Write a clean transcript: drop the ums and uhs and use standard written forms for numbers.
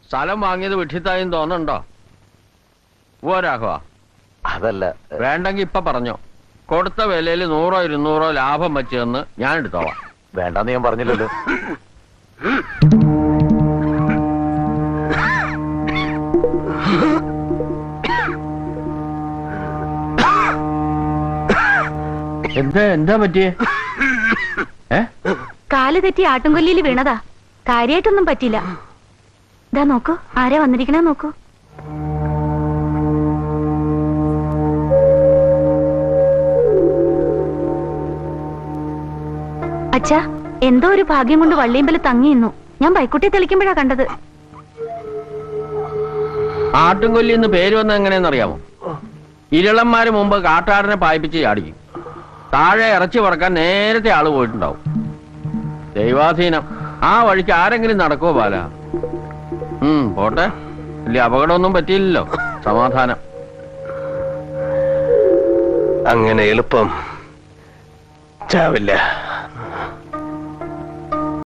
സ്ഥലം വാങ്ങിയത് വിട്ടിത്തായും തോന്നുന്നുണ്ടോ? രാഘവ, അതല്ല. വേണ്ടെങ്കി ഇപ്പൊ പറഞ്ഞോ. കൊടുത്ത വിലയിൽ 100 200 ലാഭം വെച്ചെന്ന് ഞാൻ എടുത്തോളാം. വേണ്ടെന്ന് ഞാൻ പറഞ്ഞില്ലല്ലോ. എന്താ പറ്റിയേ? കാല് തെറ്റി ആട്ടുംകൊല്ലിയിൽ വീണതാ. കാര്യായിട്ടൊന്നും പറ്റില്ല. ഇതാ നോക്കൂ, ആരാ വന്നിരിക്കണേ നോക്കൂ. അച്ഛാ, എന്തോ ഒരു ഭാഗ്യം കൊണ്ട് വള്ളിയമ്പല തങ്ങിയിരുന്നു. ഞാൻ ബൈക്കുട്ടി തെളിക്കുമ്പോഴാ കണ്ടത്. ആട്ടുംകൊല്ലി എന്ന് പേര് വന്നത് എങ്ങനെയെന്നറിയാമോ? ഇരളന്മാര് മുമ്പ് കാട്ടാടിനെ പായിപ്പിച്ച് ചാടിക്കും. താഴെ ഇറച്ചി പറക്കാൻ നേരത്തെ ആള് പോയിട്ടുണ്ടാവും. ദൈവാധീനം. ആ വഴിക്ക് ആരെങ്കിലും നടക്കുവോ ബാല? പോട്ടെ, വലിയ അപകടമൊന്നും പറ്റിയില്ലല്ലോ. സമാധാനം. അങ്ങനെ എളുപ്പം ചാവില്ല.